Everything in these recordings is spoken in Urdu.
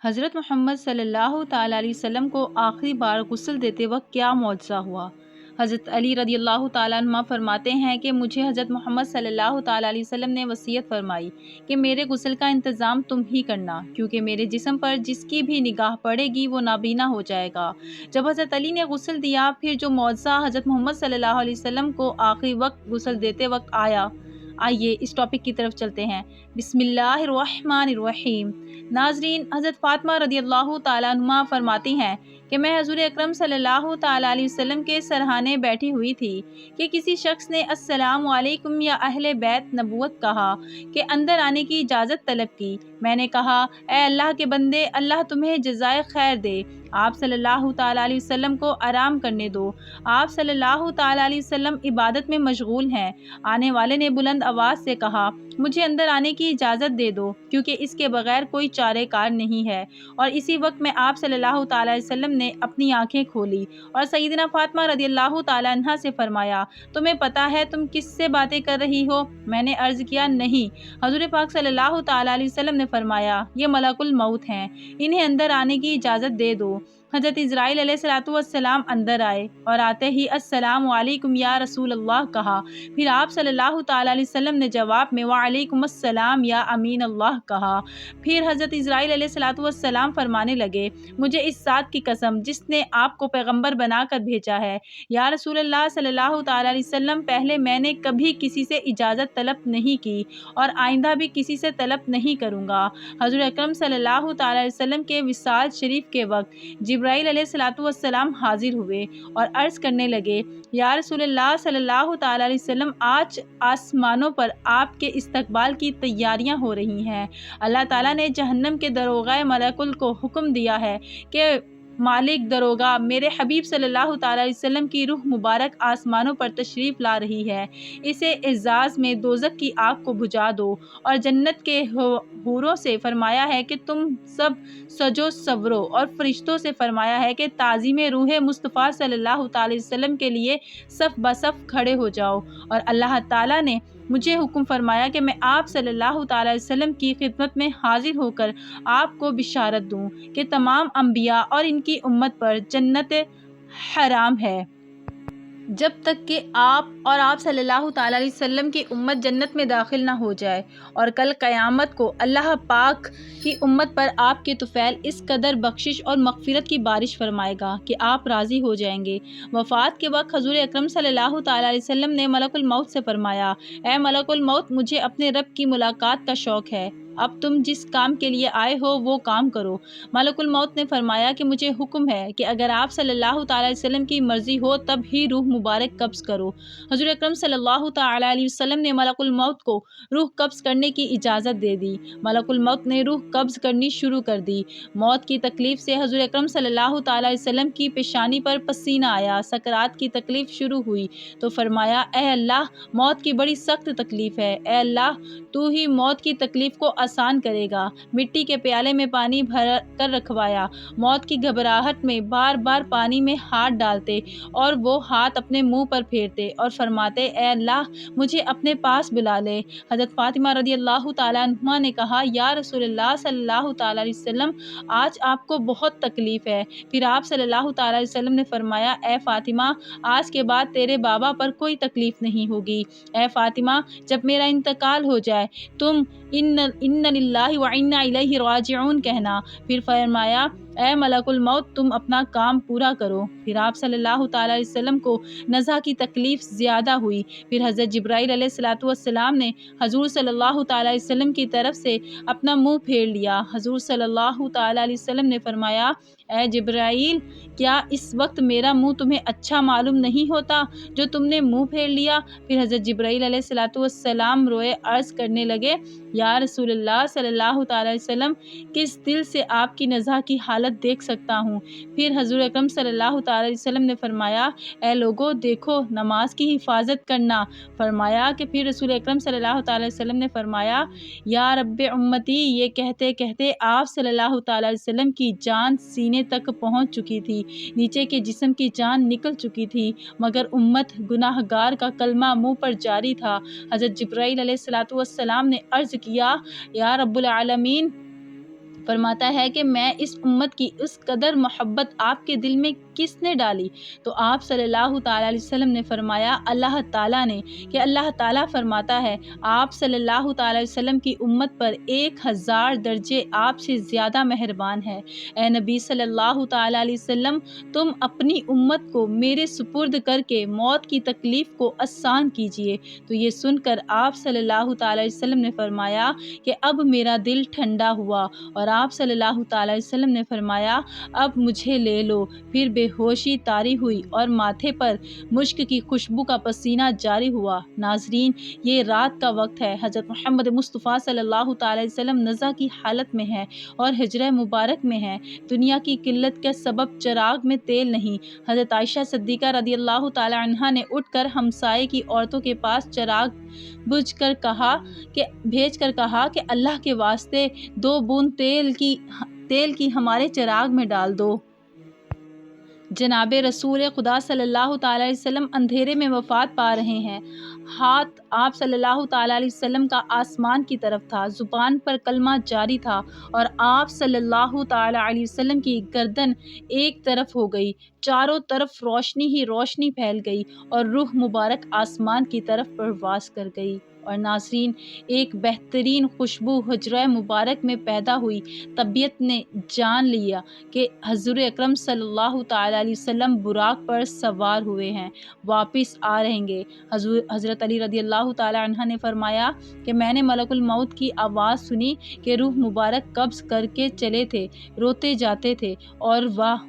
حضرت محمد صلی اللہ تعالیٰ علیہ وسلم کو آخری بار غسل دیتے وقت کیا معجزہ ہوا؟ حضرت علی رضی اللہ تعالیٰ عنہ فرماتے ہیں کہ مجھے حضرت محمد صلی اللہ تعالیٰ علیہ وسلم نے وصیت فرمائی کہ میرے غسل کا انتظام تم ہی کرنا، کیونکہ میرے جسم پر جس کی بھی نگاہ پڑے گی وہ نابینا ہو جائے گا۔ جب حضرت علی نے غسل دیا، پھر جو معجزہ حضرت محمد صلی اللہ علیہ وسلم کو آخری وقت غسل دیتے وقت آیا، آئیے اس ٹاپک کی طرف چلتے ہیں۔ بسم اللہ الرحمن الرحیم۔ ناظرین، حضرت فاطمہ رضی اللہ تعالیٰ عنہ فرماتی ہیں کہ میں حضور اکرم صلی اللہ تعالیٰ علیہ وسلم کے سرہانے بیٹھی ہوئی تھی کہ کسی شخص نے السلام علیکم یا اہل بیت نبوت کہا کہ اندر آنے کی اجازت طلب کی۔ میں نے کہا، اے اللہ کے بندے، اللہ تمہیں جزائے خیر دے، آپ صلی اللہ تعالیٰ علیہ وسلم کو آرام کرنے دو۔ آپ صلی اللہ تعالیٰ علیہ وسلم عبادت میں مشغول ہیں۔ آنے والے نے بلند آواز سے کہا، مجھے اندر آنے کی اجازت دے دو، کیونکہ اس کے بغیر کوئی چارے کار نہیں ہے۔ اور اسی وقت میں آپ صلی اللہ تعالیٰ علیہ وسلم نے اپنی آنکھیں کھولی اور سیدنا فاطمہ رضی اللہ تعالیٰ عنہا سے فرمایا، تمہیں پتہ ہے تم کس سے باتیں کر رہی ہو؟ میں نے عرض کیا، نہیں۔ حضور پاک صلی اللہ تعالیٰ علیہ وسلم نے فرمایا، یہ ملک الموت ہیں، انہیں اندر آنے کی اجازت دے دو۔ حضرت اسرائیل علیہ السلام اندر آئے اور آتے ہی السلام علیکم یا رسول اللہ کہا۔ پھر آپ صلی اللہ تعالیٰ علیہ وسلم نے جواب میں وعلیکم السلام یا امین اللہ کہا۔ پھر حضرت اسرائیل علیہ السلام فرمانے لگے، مجھے اس ذات کی قسم جس نے آپ کو پیغمبر بنا کر بھیجا ہے، یا رسول اللہ صلی اللہ تعالیٰ علیہ وسلم، پہلے میں نے کبھی کسی سے اجازت طلب نہیں کی اور آئندہ بھی کسی سے طلب نہیں کروں گا۔ حضور اکرم صلی اللہ تعالیٰ علیہ وسلم کے وصال شریف کے وقت جبرائیل علیہ السلام حاضر ہوئے اور عرض کرنے لگے، یا رسول اللہ صلی اللہ تعالیٰ علیہ وسلم، آج آسمانوں پر آپ کے استقبال کی تیاریاں ہو رہی ہیں۔ اللہ تعالیٰ نے جہنم کے داروغہ ملائکہ کو حکم دیا ہے کہ مالک داروغہ، میرے حبیب صلی اللہ تعالیٰ علیہ وسلم کی روح مبارک آسمانوں پر تشریف لا رہی ہے، اسے اعزاز میں دوزخ کی آگ کو بجھا دو، اور جنت کے حوروں سے فرمایا ہے کہ تم سب سجو سورو، اور فرشتوں سے فرمایا ہے کہ تعظیم روح مصطفیٰ صلی اللہ تعالیٰ علیہ وسلم کے لیے صف بصف کھڑے ہو جاؤ۔ اور اللہ تعالیٰ نے مجھے حکم فرمایا کہ میں آپ صلی اللہ تعالیٰ علیہ وسلم کی خدمت میں حاضر ہو کر آپ کو بشارت دوں کہ تمام انبیاء اور ان کی امت پر جنت حرام ہے جب تک کہ آپ اور آپ صلی اللہ تعالیٰ علیہ وسلم کی امت جنت میں داخل نہ ہو جائے، اور کل قیامت کو اللہ پاک کی امت پر آپ کے طفیل اس قدر بخشش اور مغفرت کی بارش فرمائے گا کہ آپ راضی ہو جائیں گے۔ وفات کے وقت حضور اکرم صلی اللہ تعالیٰ علیہ وسلم نے ملک الموت سے فرمایا، اے ملک الموت، مجھے اپنے رب کی ملاقات کا شوق ہے، اب تم جس کام کے لیے آئے ہو وہ کام کرو۔ ملک الموت نے فرمایا کہ مجھے حکم ہے کہ اگر آپ صلی اللہ تعالیٰ علیہ وسلم کی مرضی ہو تب ہی روح مبارک قبض کرو۔ حضور اکرم صلی اللہ تعالیٰ علیہ وسلم نے ملک الموت کو روح قبض کرنے کی اجازت دے دی۔ ملک الموت نے روح قبض کرنی شروع کر دی۔ موت کی تکلیف سے حضور اکرم صلی اللہ تعالیٰ علیہ وسلم کی پیشانی پر پسینہ آیا۔ سکرات کی تکلیف شروع ہوئی تو فرمایا، اے اللہ، موت کی بڑی سخت تکلیف ہے، اے اللہ تو ہی موت کی تکلیف کو آسان کرے گا۔ مٹی کے پیالے میں پانی بھر کر رکھوایا۔ موت کی گھبراہٹ میں بار بار پانی میں ہاتھ ڈالتے اور وہ ہاتھ اپنے منہ پر پھیرتے اور فرماتے، اے اللہ مجھے اپنے پاس بلا لے۔ حضرت فاطمہ رضی اللہ تعالیٰ عنہا نے کہا، یا رسول اللہ صلی اللہ تعالیٰ علیہ وسلم، آج آپ کو بہت تکلیف ہے۔ پھر آپ صلی اللہ تعالیٰ علیہ وسلم نے فرمایا، اے فاطمہ، آج کے بعد تیرے بابا پر کوئی تکلیف نہیں ہوگی۔ اے فاطمہ، جب میرا انتقال ہو جائے تم ان للہ و انا الیہ راجعون کہنا۔ پھر فرمایا، اے ملک الموت، تم اپنا کام پورا کرو۔ پھر آپ صلی اللہ تعالیٰ علیہ وسلم کو نزع کی تکلیف زیادہ ہوئی۔ پھر حضرت جبرائیل علیہ السلام نے حضور صلی اللہ تعالیٰ علیہ وسلم کی طرف سے اپنا منہ پھیر لیا۔ حضور صلی اللہ تعالیٰ علیہ وسلم نے فرمایا، اے جبرائیل، کیا اس وقت میرا منہ تمہیں اچھا معلوم نہیں ہوتا جو تم نے منہ پھیر لیا؟ پھر حضرت جبرائیل علیہ السلام روئے عرض کرنے لگے، یا رسول اللہ صلی اللہ تعالیٰ علیہ وسلم، کس دل سے آپ کی نزع کی حالت دیکھ سکتا ہوں؟ پھر حضور اکرم صلی اللہ تعالیٰ علیہ وسلم نے فرمایا، اے لوگو، دیکھو نماز کی حفاظت کرنا۔ فرمایا کہ پھر رسول اکرم صلی اللہ تعالیٰ علیہ وسلم نے فرمایا، یا رب امتی، یہ کہتے کہتے آپ صلی اللہ تعالیٰ علیہ وسلم کی جان سینے تک پہنچ چکی تھی، نیچے کے جسم کی جان نکل چکی تھی، مگر امت گناہ گار کا کلمہ منہ پر جاری تھا۔ حضرت جبرائیل علیہ السلام نے عرض کیا، یا رب العالمین، فرماتا ہے کہ میں اس امت کی اس قدر محبت آپ کے دل میں کس نے ڈالی؟ تو آپ صلی اللہ تعالیٰ علیہ وسلم نے فرمایا اللہ تعالیٰ نے، کہ اللہ تعالیٰ فرماتا ہے آپ صلی اللہ تعالیٰ علیہ وسلم کی امت پر 1000 درجے آپ سے زیادہ مہربان ہے۔ اے نبی صلی اللہ تعالیٰ علیہ وسلم، تم اپنی امت کو میرے سپرد کر کے موت کی تکلیف کو آسان کیجیے۔ تو یہ سن کر آپ صلی اللہ تعالیٰ علیہ وسلم نے فرمایا کہ اب میرا دل ٹھنڈا ہوا، اور آپ صلی اللہ تعالیٰ علیہ وسلم نے فرمایا اب مجھے لے لو۔ پھر بے ہوشی طاری ہوئی اور ماتھے پر مشک کی خوشبو کا پسینہ جاری ہوا۔ ناظرین، یہ رات کا وقت ہے، حضرت محمد مصطفیٰ صلی اللہ تعالیٰ علیہ وسلم نزع کی حالت میں ہے اور حجرہ مبارک میں ہے۔ دنیا کی قلت کے سبب چراغ میں تیل نہیں۔ حضرت عائشہ صدیقہ رضی اللہ تعالیٰ عنہا نے اٹھ کر ہمسائے کی عورتوں کے پاس چراغ بجھ کر بھیج کر کہا کہ اللہ کے واسطے 2 بوند تیل کی ہمارے چراغ میں ڈال دو۔ جناب رسول خدا صلی اللہ تعالیٰ علیہ وسلم اندھیرے میں وفات پا رہے ہیں۔ ہاتھ آپ صلی اللہ تعالیٰ علیہ وسلم کا آسمان کی طرف تھا، زبان پر کلمہ جاری تھا، اور آپ صلی اللہ تعالیٰ علیہ وسلم کی گردن ایک طرف ہو گئی، چاروں طرف روشنی ہی روشنی پھیل گئی اور روح مبارک آسمان کی طرف پرواز کر گئی۔ اور ناظرین، ایک بہترین خوشبو حجرہ مبارک میں پیدا ہوئی۔ طبیعت نے جان لیا کہ حضور اکرم صلی اللہ تعالیٰ علیہ وسلم براق پر سوار ہوئے ہیں، واپس آ رہیں گے۔ حضرت علی رضی اللہ تعالیٰ عنہ نے فرمایا کہ میں نے ملک الموت کی آواز سنی کہ روح مبارک قبض کر کے چلے تھے، روتے جاتے تھے اور واہ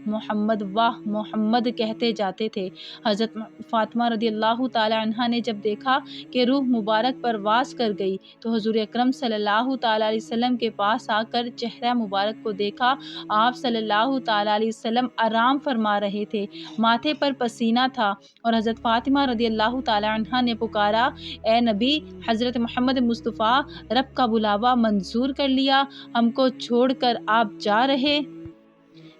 محمد کہتے جاتے تھے۔ حضرت فاطمہ رضی اللہ تعالیٰ عنہ نے جب دیکھا کہ روح مبارک پرواز کر گئی تو حضور اکرم صلی اللہ تعالیٰ علیہ وسلم کے پاس آ کر چہرہ مبارک کو دیکھا۔ آپ صلی اللہ تعالیٰ علیہ وسلم آرام فرما رہے تھے، ماتھے پر پسینہ تھا، اور حضرت فاطمہ رضی اللہ تعالیٰ عنہا نے پکارا، اے نبی، حضرت محمد مصطفیٰ، رب کا بلاوا منظور کر لیا، ہم کو چھوڑ کر آپ جا رہے؟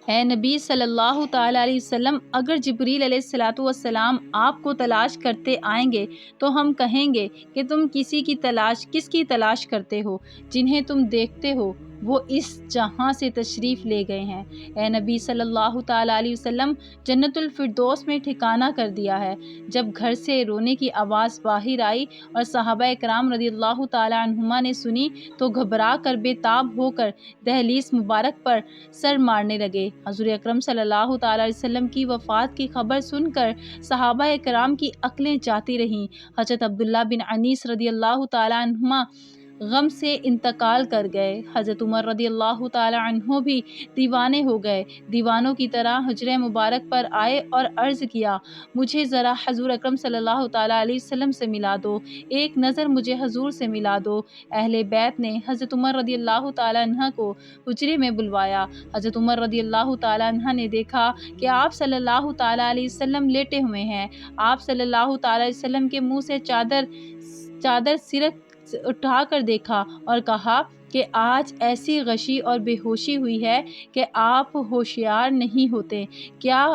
اے نبی صلی اللہ تعالیٰ علیہ وسلم، اگر جبریل علیہ السلام آپ کو تلاش کرتے آئیں گے تو ہم کہیں گے کہ تم کس کی تلاش کرتے ہو؟ جنہیں تم دیکھتے ہو وہ اس جہاں سے تشریف لے گئے ہیں۔ اے نبی صلی اللہ تعالیٰ علیہ وسلم، جنت الفردوس میں ٹھکانہ کر دیا ہے۔ جب گھر سے رونے کی آواز باہر آئی اور صحابہ کرام رضی اللہ تعالیٰ عنہما نے سنی تو گھبرا کر بے تاب ہو کر دہلیز مبارک پر سر مارنے لگے۔ حضور اکرم صلی اللہ تعالیٰ علیہ وسلم کی وفات کی خبر سن کر صحابہ کرام کی عقلیں جاتی رہیں۔ حضرت عبداللہ بن انیس رضی اللہ تعالیٰ عنہما غم سے انتقال کر گئے۔ حضرت عمر رضی اللہ تعالیٰ عنہ بھی دیوانے ہو گئے، دیوانوں کی طرح حجرہ مبارک پر آئے اور عرض کیا، مجھے ذرا حضور اکرم صلی اللہ تعالیٰ علیہ وسلم سے ملا دو، ایک نظر مجھے حضور سے ملا دو۔ اہل بیت نے حضرت عمر رضی اللہ تعالیٰ عنہ کو حجرے میں بلوایا۔ حضرت عمر رضی اللہ تعالیٰ عنہ نے دیکھا کہ آپ صلی اللہ تعالیٰ علیہ وسلم لیٹے ہوئے ہیں۔ آپ صلی اللہ تعالیٰ علیہ وسلم کے منہ سے چادر سرک اٹھا کر دیکھا اور کہا کہ آج ایسی غشی اور بے ہوشی ہوئی ہے کہ آپ ہوشیار نہیں ہوتے، کیا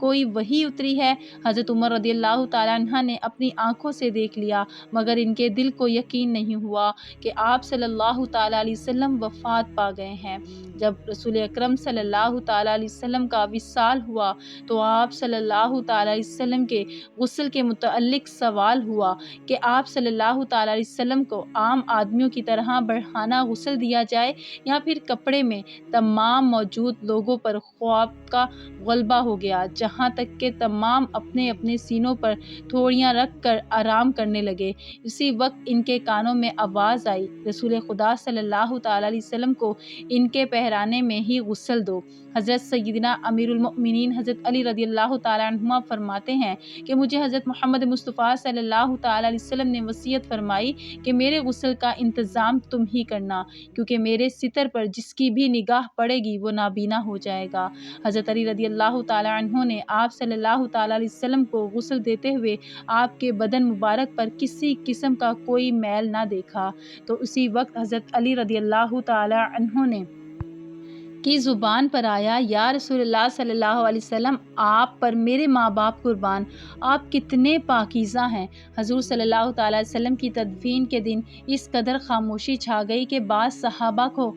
کوئی وحی اتری ہے؟ حضرت عمر رضی اللہ تعالیٰ عنہ نے اپنی آنکھوں سے دیکھ لیا، مگر ان کے دل کو یقین نہیں ہوا کہ آپ صلی اللہ تعالیٰ علیہ وسلم وفات پا گئے ہیں۔ جب رسول اکرم صلی اللہ تعالیٰ علیہ وسلم کا وصال ہوا تو آپ صلی اللہ تعالیٰ علیہ وسلم کے غسل کے متعلق سوال ہوا کہ آپ صلی اللہ تعالیٰ علیہ وسلم کو عام آدمیوں کی طرح بڑھانا غسل دیا جائے یا پھر کپڑے میں؟ تمام موجود لوگوں پر خواب کا غلبہ ہو گیا، جہاں تک کہ تمام اپنے اپنے سینوں پر تھوڑیاں رکھ کر آرام کرنے لگے۔ اسی وقت ان کے کانوں میں آواز آئی، رسول خدا صلی اللہ تعالیٰ علیہ وسلم کو ان کے پہرانے میں ہی غسل دو۔ حضرت سیدنا امیر المؤمنین حضرت علی رضی اللہ تعالیٰ عنہما فرماتے ہیں کہ مجھے حضرت محمد مصطفیٰ صلی اللہ تعالیٰ علیہ وسلم نے وصیت فرمائی کہ میرے غسل کا انتظام تم ہی کرنا، کیونکہ میرے ستر پر جس کی بھی نگاہ پڑے گی وہ نابینا ہو جائے گا۔ حضرت علی رضی اللہ تعالیٰ عنہ نے آپ صلی اللہ تعالیٰ علیہ وسلم کو غسل دیتے ہوئے آپ کے بدن مبارک پر کسی قسم کا کوئی میل نہ دیکھا۔ تو اسی وقت حضرت علی رضی اللہ تعالیٰ عنہ نے کی زبان پر آیا، یا رسول اللہ صلی اللہ علیہ وسلم، آپ پر میرے ماں باپ قربان، آپ کتنے پاکیزہ ہیں۔ حضور صلی اللہ تعالیٰ علیہ وسلم کی تدفین کے دن اس قدر خاموشی چھا گئی کہ بعض صحابہ کو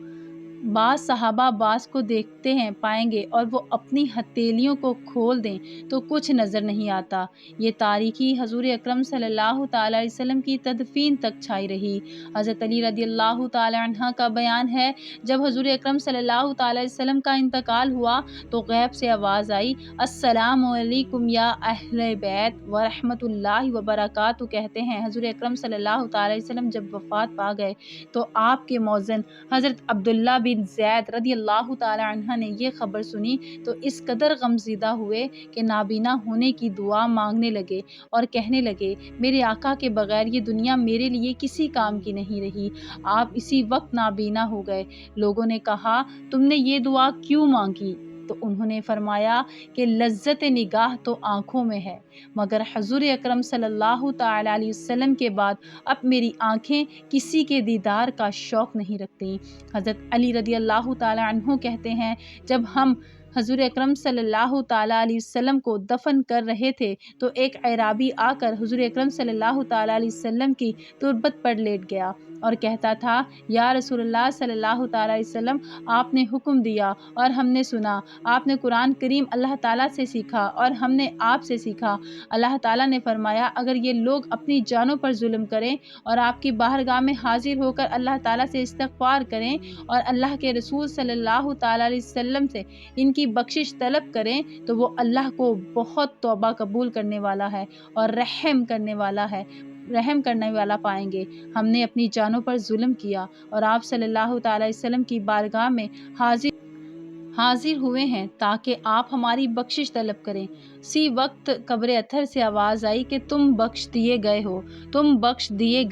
بعض صحابہ بعض کو دیکھتے ہیں پائیں گے اور وہ اپنی ہتھیلیوں کو کھول دیں تو کچھ نظر نہیں آتا۔ یہ تاریکی حضور اکرم صلی اللہ تعالیٰ علیہ وسلم کی تدفین تک چھائی رہی۔ حضرت علی رضی اللہ تعالیٰ عنہ کا بیان ہے، جب حضور اکرم صلی اللہ تعالیٰ علیہ وسلم کا انتقال ہوا تو غیب سے آواز آئی، السلام علیکم یا اہل بیت ورحمۃ اللہ وبرکاتہ۔ کہتے ہیں حضور اکرم صلی اللہ تعالیٰ علیہ وسلم جب وفات پا گئے تو آپ کے مؤذن حضرت عبداللہ بن زید رضی اللہ تعالی عنہ نے یہ خبر سنی تو اس قدر غمزدہ ہوئے کہ نابینا ہونے کی دعا مانگنے لگے اور کہنے لگے، میرے آقا کے بغیر یہ دنیا میرے لیے کسی کام کی نہیں رہی۔ آپ اسی وقت نابینا ہو گئے۔ لوگوں نے کہا، تم نے یہ دعا کیوں مانگی؟ تو انہوں نے فرمایا کہ لذت نگاہ تو آنکھوں میں ہے، مگر حضور اکرم صلی اللہ تعالی علیہ وسلم کے بعد اب میری آنکھیں کسی کے دیدار کا شوق نہیں رکھتی۔ حضرت علی رضی اللہ تعالی عنہ کہتے ہیں، جب ہم حضور اکرم صلی اللہ تعالیٰ علیہ وسلم کو دفن کر رہے تھے تو ایک اعرابی آ کر حضور اکرم صلی اللہ تعالیٰ علیہ وسلم کی تربت پر لیٹ گیا اور کہتا تھا، یا رسول اللہ صلی اللہ تعالیٰ علیہ وسلم، آپ نے حکم دیا اور ہم نے سنا، آپ نے قرآن کریم اللہ تعالیٰ سے سیکھا اور ہم نے آپ سے سیکھا۔ اللہ تعالیٰ نے فرمایا، اگر یہ لوگ اپنی جانوں پر ظلم کریں اور آپ کی بارگاہ میں حاضر ہو کر اللہ تعالیٰ سے استغفار کریں اور اللہ کے رسول صلی اللہ تعالیٰ علیہ وسلم سے ان کی بخشش طلب کریں تو وہ اللہ کو بہت توبہ قبول کرنے والا ہے اور رحم کرنے والا پائیں گے۔ ہم نے اپنی جانوں پر ظلم کیا اور آپ صلی اللہ تعالیٰ علیہ وسلم کی بارگاہ میں حاضر ہوئے ہیں تاکہ آپ ہماری بخشش طلب کریں۔ اسی وقت قبر اطہر سے آواز آئی کہ تم بخش دیے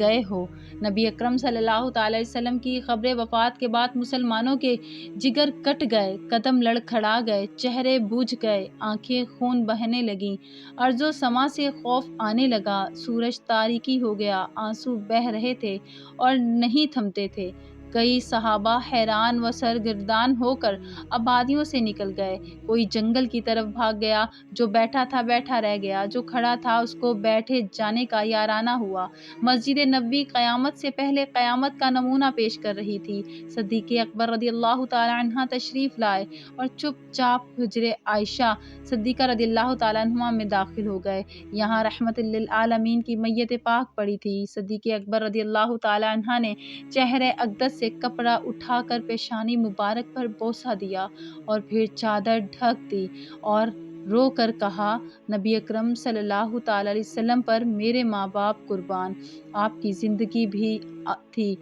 گئے ہو۔ نبی اکرم صلی اللہ تعالیٰ علیہ وسلم کی قبر وفات کے بعد مسلمانوں کے جگر کٹ گئے، قدم لڑکھڑا گئے، چہرے بجھ گئے، آنکھیں خون بہنے لگیں، ارض و سما سے خوف آنے لگا، سورج تاریکی ہو گیا، آنسو بہہ رہے تھے اور نہیں تھمتے تھے۔ کئی صحابہ حیران و سرگردان ہو کر آبادیوں سے نکل گئے، کوئی جنگل کی طرف بھاگ گیا، جو بیٹھا تھا بیٹھا رہ گیا، جو کھڑا تھا اس کو بیٹھے جانے کا یارانہ ہوا۔ مسجد نبوی قیامت سے پہلے قیامت کا نمونہ پیش کر رہی تھی۔ صدیق اکبر رضی اللہ تعالی عنہ تشریف لائے اور چپ چاپ حجرے عائشہ صدیقہ رضی اللہ تعالی عنہ میں داخل ہو گئے۔ یہاں رحمت للعالمین کی میت پاک پڑی تھی۔ صدیق اکبر رضی اللہ تعالی عنہ نے چہرہ اقدس سے کپڑا اٹھا کر پیشانی مبارک پر بوسہ دیا اور پھر چادر ڈھک دی اور رو کر کہا، نبی اکرم صلی اللہ تعالی علیہ وسلم پر میرے ماں باپ قربان، آپ کی زندگی بھی تھی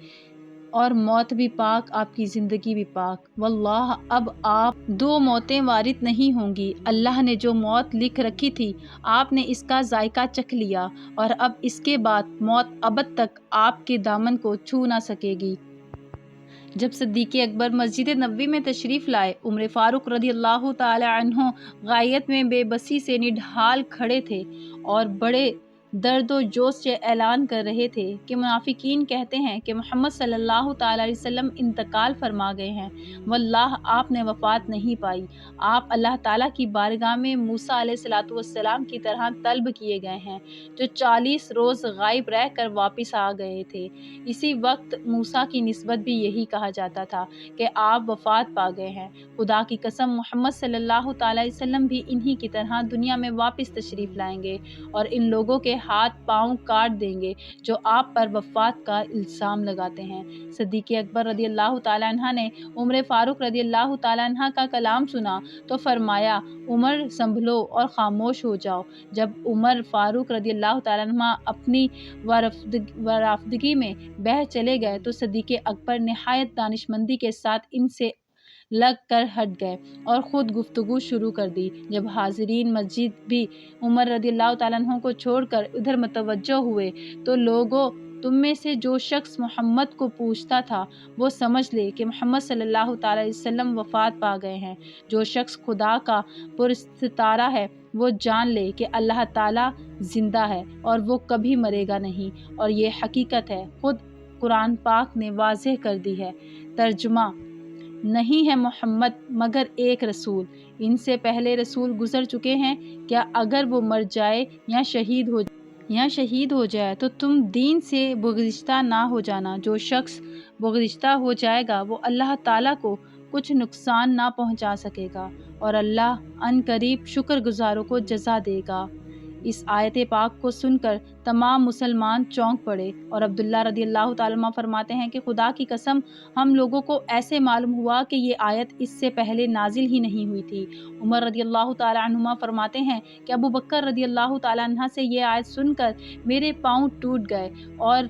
اور موت بھی پاک، آپ کی زندگی بھی پاک۔ واللہ اب آپ دو موتیں وارد نہیں ہوں گی۔ اللہ نے جو موت لکھ رکھی تھی آپ نے اس کا ذائقہ چکھ لیا اور اب اس کے بعد موت ابد تک آپ کے دامن کو چھو نہ سکے گی۔ جب صدیق اکبر مسجد نبوی میں تشریف لائے، عمر فاروق رضی اللہ تعالی عنہ غایت میں بے بسی سے نڈھال کھڑے تھے اور بڑے درد و جوش سے اعلان کر رہے تھے کہ منافقین کہتے ہیں کہ محمد صلی اللہ تعالی علیہ وسلم انتقال فرما گئے ہیں۔ واللہ آپ نے وفات نہیں پائی، آپ اللہ تعالیٰ کی بارگاہ میں موسیٰ علیہ السلام کی طرح طلب کیے گئے ہیں، جو 40 روز غائب رہ کر واپس آ گئے تھے۔ اسی وقت موسیٰ کی نسبت بھی یہی کہا جاتا تھا کہ آپ وفات پا گئے ہیں۔ خدا کی قسم محمد صلی اللہ تعالی علیہ وسلم بھی انہی کی طرح دنیا میں واپس تشریف لائیں گے اور ان لوگوں کے ہاتھ پاؤں کاٹ دیں گے جو آپ پر وفات کا الزام لگاتے ہیں۔ صدیق اکبر رضی اللہ تعالی عنہ نے عمر فاروق رضی اللہ تعالی عنہ کا کلام سنا تو فرمایا، عمر سنبھلو اور خاموش ہو جاؤ۔ جب عمر فاروق رضی اللہ تعالی عنہ اپنی ورافدگی میں بہہ چلے گئے تو صدیق اکبر نہایت دانشمندی کے ساتھ ان سے لگ کر ہٹ گئے اور خود گفتگو شروع کر دی۔ جب حاضرین مسجد بھی عمر رضی اللہ تعالیٰ عنہ کو چھوڑ کر ادھر متوجہ ہوئے تو لوگوں، تم میں سے جو شخص محمد کو پوچھتا تھا وہ سمجھ لے کہ محمد صلی اللہ تعالی علیہ وسلم وفات پا گئے ہیں۔ جو شخص خدا کا پرستارہ ہے وہ جان لے کہ اللہ تعالیٰ زندہ ہے اور وہ کبھی مرے گا نہیں، اور یہ حقیقت ہے، خود قرآن پاک نے واضح کر دی ہے۔ ترجمہ: نہیں ہے محمد مگر ایک رسول، ان سے پہلے رسول گزر چکے ہیں، کیا اگر وہ مر جائے یا شہید ہو جائے تو تم دین سے بگزشتہ نہ ہو جانا۔ جو شخص وہ گزشتہ ہو جائے گا، وہ اللہ تعالیٰ کو کچھ نقصان نہ پہنچا سکے گا اور اللہ ان قریب شکر گزاروں کو جزا دے گا۔ اس آیت پاک کو سن کر تمام مسلمان چونک پڑے اور عبداللہ رضی اللہ تعالیٰ عنہ فرماتے ہیں کہ خدا کی قسم ہم لوگوں کو ایسے معلوم ہوا کہ یہ آیت اس سے پہلے نازل ہی نہیں ہوئی تھی۔ عمر رضی اللہ تعالیٰ عنہما فرماتے ہیں کہ ابو بکر رضی اللہ تعالیٰ عنہ سے یہ آیت سن کر میرے پاؤں ٹوٹ گئے اور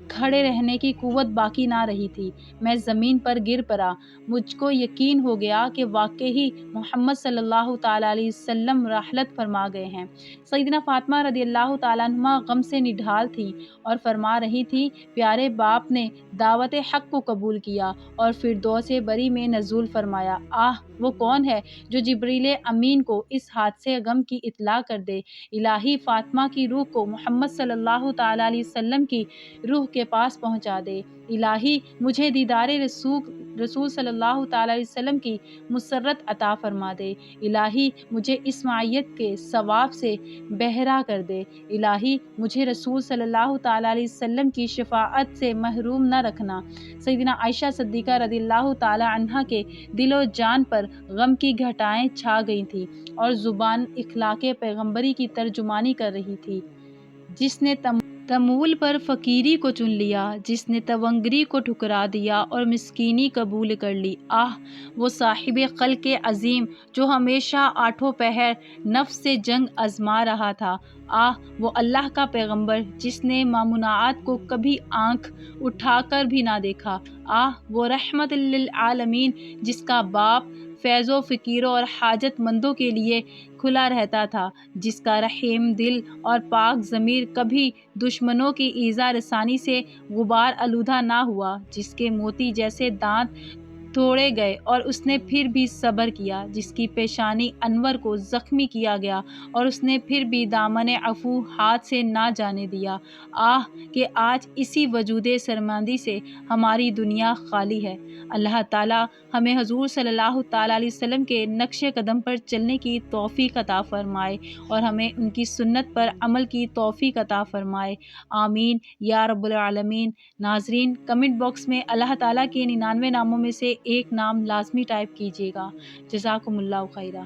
کھڑے رہنے کی قوت باقی نہ رہی تھی، میں زمین پر گر پڑا۔ مجھ کو یقین ہو گیا کہ واقعی محمد صلی اللہ تعالیٰ علیہ وسلم رحلت فرما گئے ہیں۔ سیدنا فاطمہ رضی اللہ تعالیٰ عنہ غم سے نڈھال تھیں اور فرما رہی تھی، پیارے باپ نے دعوت حق کو قبول کیا اور فردوس بری میں نزول فرمایا۔ وہ کون ہے جو جبریل امین کو اس حادثے غم کی اطلاع کر دے؟ الہی فاطمہ کی روح کو محمد صلی اللہ تعالیٰ علیہ وسلم کی روح کے پاس پہنچا دے۔ الہی مجھے دیدار رسول صلی اللہ تعالیٰ علیہ وسلم کی مسرت عطا فرما دے۔ الہی مجھے اس معیت کے ثواب سے بہرہ کر دے۔ الہی مجھے رسول صلی اللہ تعالیٰ علیہ وسلم کی شفاعت سے محروم نہ رکھنا۔ سیدنا عائشہ صدیقہ رضی اللہ تعالیٰ عنہا کے دل و جان پر غم کی گھٹائیں چھا گئی تھیں اور زبان اخلاق پیغمبری کی ترجمانی کر رہی تھی۔ جس نے تمول پر فقیری کو چن لیا، جس نے تونگری کو ٹھکرا دیا اور مسکینی قبول کر لی۔ وہ صاحب خلق عظیم جو ہمیشہ آٹھوں پہر نفس سے جنگ آزما رہا تھا۔ وہ اللہ کا پیغمبر جس نے ممنوعات کو کبھی آنکھ اٹھا کر بھی نہ دیکھا۔ وہ رحمت للعالمین جس کا باب فیض و فقیروں اور حاجت مندوں کے لیے کھلا رہتا تھا، جس کا رحیم دل اور پاک ضمیر کبھی دشمنوں کی ایذا رسانی سے غبار آلودہ نہ ہوا، جس کے موتی جیسے دانت توڑے گئے اور اس نے پھر بھی صبر کیا، جس کی پیشانی انور کو زخمی کیا گیا اور اس نے پھر بھی دامن عفو ہاتھ سے نہ جانے دیا۔ کہ آج اسی وجود سرمندی سے ہماری دنیا خالی ہے۔ اللہ تعالیٰ ہمیں حضور صلی اللہ تعالیٰ علیہ وسلم کے نقش قدم پر چلنے کی توفیق عطا فرمائے اور ہمیں ان کی سنت پر عمل کی توفیق عطا فرمائے، آمین یا رب العالمین۔ ناظرین، کمنٹ باکس میں اللہ تعالیٰ کے 99 ناموں میں سے ایک نام لازمی ٹائپ کیجیے گا۔ جزاکم اللہ خیرہ۔